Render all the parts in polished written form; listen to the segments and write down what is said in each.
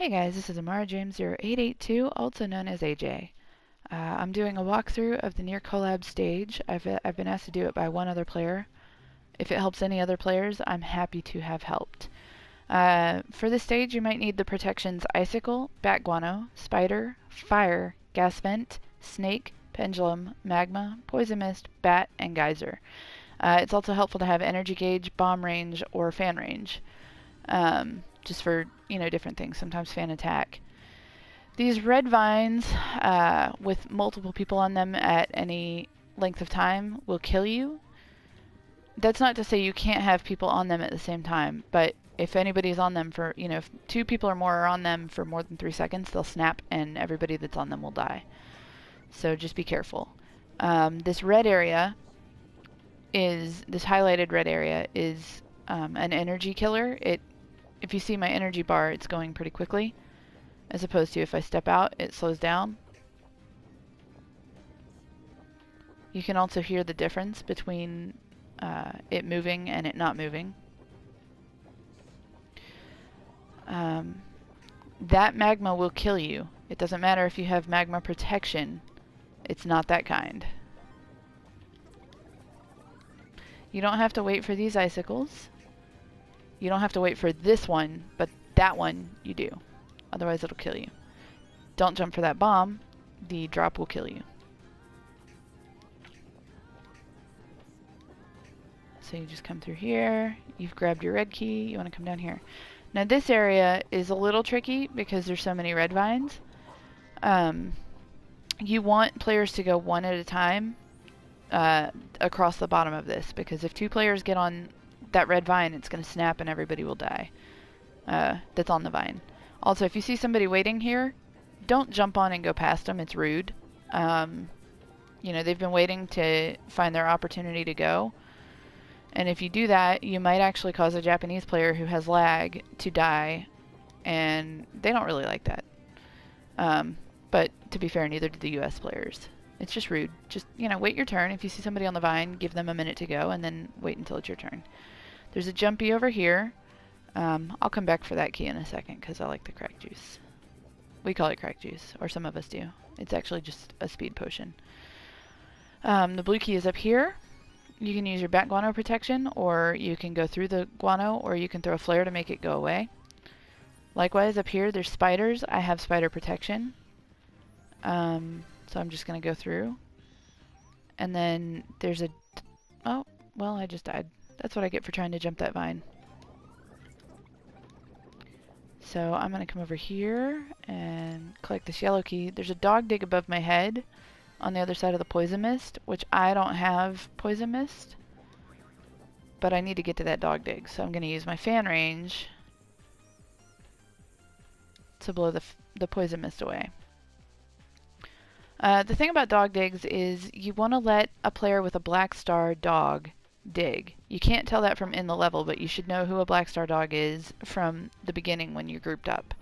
Hey guys, this is AmaraJames0882, also known as AJ. I'm doing a walkthrough of the Nier Collab stage. I've been asked to do it by one other player. If it helps any other players, I'm happy to have helped. For this stage, you might need the protections Icicle, Bat Guano, Spider, Fire, Gas Vent, Snake, Pendulum, Magma, Poison Mist, Bat, and Geyser. It's also helpful to have Energy Gauge, Bomb Range, or Fan Range. Just for, different things, sometimes fan attack. These red vines, with multiple people on them at any length of time, will kill you. That's not to say you can't have people on them at the same time, but if anybody's on them for, if two people or more are on them for more than 3 seconds, they'll snap and everybody that's on them will die. So just be careful. This highlighted red area is an energy killer. If you see my energy bar, it's going pretty quickly, as opposed to if I step out, it slows down. You can also hear the difference between it moving and it not moving. That magma will kill you. It doesn't matter if you have magma protection. It's not that kind. You don't have to wait for these icicles. You don't have to wait for this one, but that one you do. Otherwise it'll kill you. Don't jump for that bomb. The drop will kill you. So you just come through here. You've grabbed your red key. You want to come down here. Now this area is a little tricky because there's so many red vines. You want players to go one at a time across the bottom of this, because if two players get on that red vine, it's going to snap and everybody will die that's on the vine. Also, if you see somebody waiting here, don't jump on and go past them. It's rude. They've been waiting to find their opportunity to go. And if you do that, you might actually cause a Japanese player who has lag to die, and they don't really like that. But to be fair, neither do the US players. It's just rude. Just, wait your turn. If you see somebody on the vine, give them a minute to go, and then wait until it's your turn. There's a jumpy over here. I'll come back for that key in a second because I like the crack juice. We call it crack juice, or some of us do. It's actually just a speed potion. The blue key is up here. You can use your bat guano protection, or you can go through the guano, or you can throw a flare to make it go away. Likewise, up here there's spiders. I have spider protection. So I'm just going to go through. And then there's oh, well, I just died. That's what I get for trying to jump that vine. So I'm going to come over here and collect this yellow key. There's a dog dig above my head on the other side of the poison mist, which I don't have poison mist, but I need to get to that dog dig. So I'm going to use my fan range to blow the poison mist away. The thing about dog digs is you want to let a player with a black star dog dig. You can't tell that from in the level, but you should know who a black star dog is from the beginning when you're grouped up.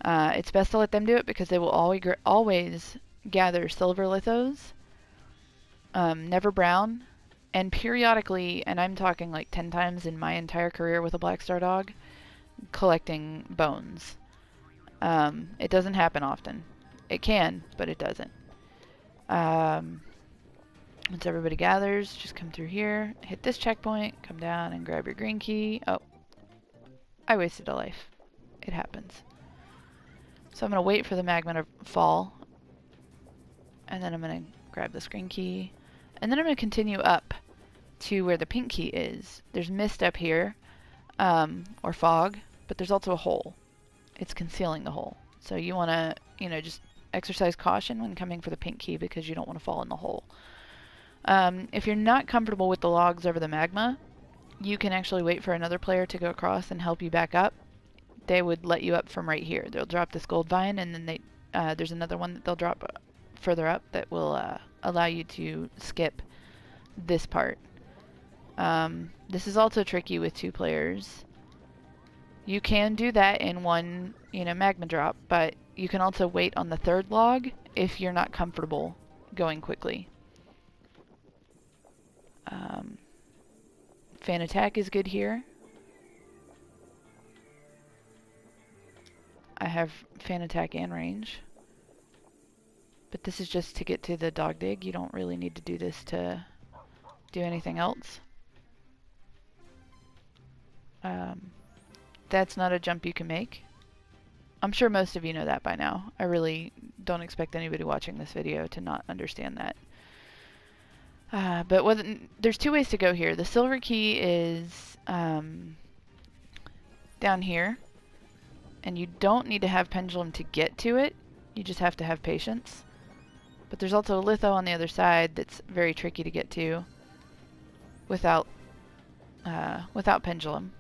It's best to let them do it because they will always gather silver lithos, never brown, and periodically, and I'm talking like 10 times in my entire career with a black star dog, collecting bones. It doesn't happen often. It can, but it doesn't. Once everybody gathers, just come through here, hit this checkpoint, come down and grab your green key. Oh, I wasted a life. It happens. So I'm going to wait for the magma to fall, and then I'm going to grab this green key, and then I'm going to continue up to where the pink key is. There's mist up here, or fog, but there's also a hole. It's concealing the hole. So you want to, just exercise caution when coming for the pink key because you don't want to fall in the hole. If you're not comfortable with the logs over the magma, you can actually wait for another player to go across and help you back up. They would let you up from right here. They'll drop this gold vine, and then there's another one that they'll drop further up that will allow you to skip this part. This is also tricky with 2 players. You can do that in one, magma drop, but you can also wait on the 3rd log if you're not comfortable going quickly. Fan attack is good here. I have fan attack and range. But this is just to get to the dog dig. You don't really need to do this to do anything else. That's not a jump you can make. I'm sure most of you know that by now. I really don't expect anybody watching this video to not understand that. But there's two ways to go here. The silver key is down here, and you don't need to have Pendulum to get to it. You just have to have patience. But there's also a litho on the other side that's very tricky to get to without Pendulum.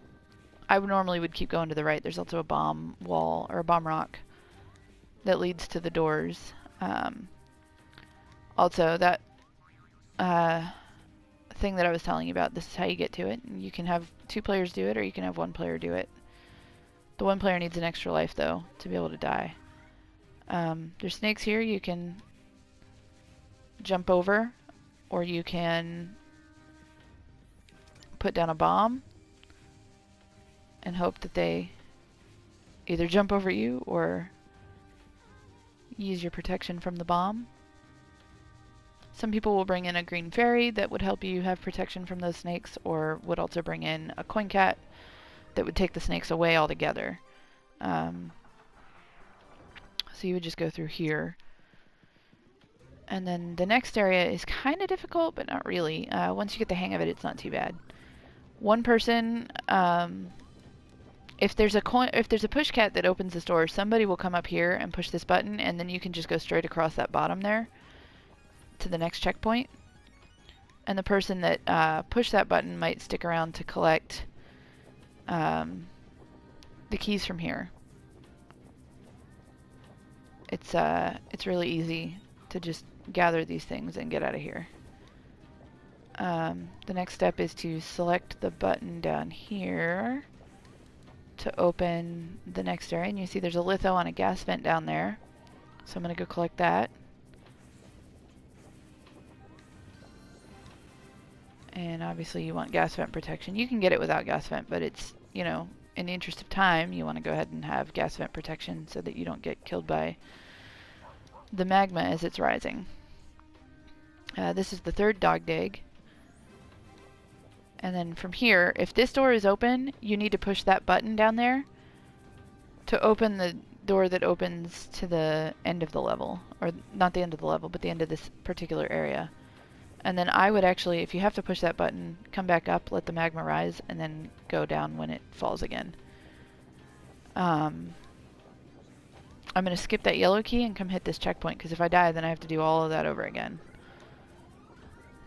I normally would keep going to the right. There's also a bomb wall, or a bomb rock, that leads to the doors. Also, that thing that I was telling you about, this is how you get to it. You can have 2 players do it, or you can have 1 player do it. The 1 player needs an extra life, though, to be able to die. There's snakes here you can jump over, or you can put down a bomb and hope that they either jump over you or use your protection from the bomb. Some people will bring in a green fairy that would help you have protection from those snakes, or would also bring in a coin cat that would take the snakes away altogether. So you would just go through here. And then the next area is kind of difficult, but not really. Once you get the hang of it, it's not too bad. One person, if there's a push cat that opens this door, somebody will come up here and push this button, and then you can just go straight across that bottom there to the next checkpoint. And the person that pushed that button might stick around to collect the keys from here. It's really easy to just gather these things and get out of here. The next step is to select the button down here to open the next area, and you see there's a litho on a gas vent down there, so I'm going to go collect that. And obviously you want gas vent protection. You can get it without gas vent, but it's, you know, in the interest of time, you want to go ahead and have gas vent protection so that you don't get killed by the magma as it's rising. This is the 3rd dog dig. And then from here, if this door is open, you need to push that button down there to open the door that opens to the end of the level. Or not the end of the level, but the end of this particular area. And then I would actually, if you have to push that button, come back up, let the magma rise, and then go down when it falls again. I'm going to skip that yellow key and come hit this checkpoint, because if I die, then I have to do all of that over again.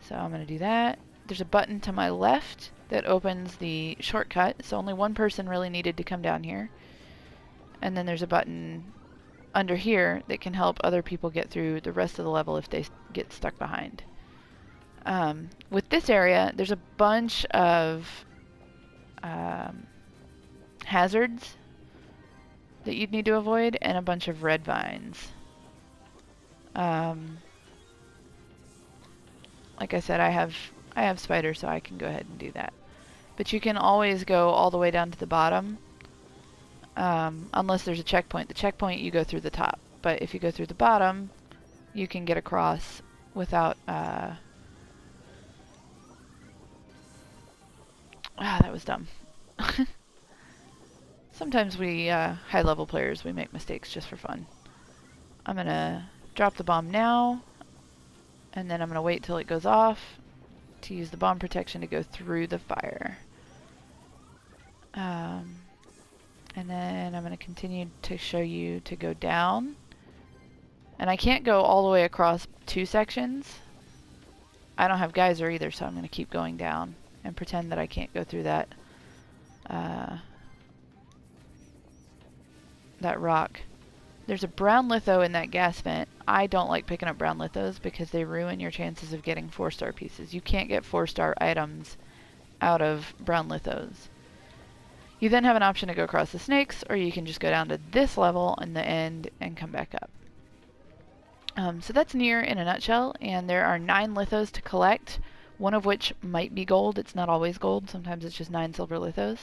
So I'm going to do that. There's a button to my left that opens the shortcut, so only 1 person really needed to come down here. And then there's a button under here that can help other people get through the rest of the level if they get stuck behind. With this area, there's a bunch of hazards that you'd need to avoid, and a bunch of red vines. Like I said, I have spiders, so I can go ahead and do that. But you can always go all the way down to the bottom, unless there's a checkpoint. The checkpoint, you go through the top. But if you go through the bottom, you can get across without... that was dumb. Sometimes we, high-level players, we make mistakes just for fun. I'm going to drop the bomb now, and then I'm going to wait till it goes off to use the bomb protection to go through the fire. And then I'm going to continue to show you to go down. And I can't go all the way across 2 sections. I don't have Geyser either, so I'm going to keep going down and pretend that I can't go through that that rock. There's a brown litho in that gas vent. I don't like picking up brown lithos because they ruin your chances of getting 4-star pieces. You can't get 4-star items out of brown lithos. You then have an option to go across the snakes, or you can just go down to this level in the end and come back up. So that's Nier in a nutshell, and there are 9 lithos to collect, one of which might be gold. It's not always gold. Sometimes it's just 9 silver lithos.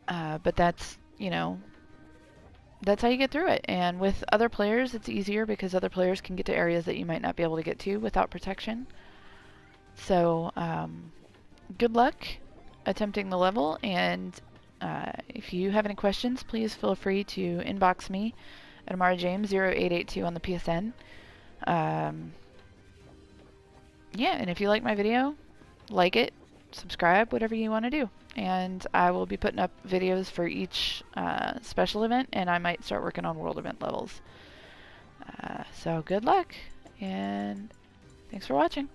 But that's, you know, that's how you get through it. And with other players, it's easier because other players can get to areas that you might not be able to get to without protection. So, good luck attempting the level, and if you have any questions, please feel free to inbox me at AmaraJames0882 on the PSN. Yeah, and if you like my video, like it, subscribe, whatever you want to do. And I will be putting up videos for each special event, and I might start working on world event levels. So good luck, and thanks for watching.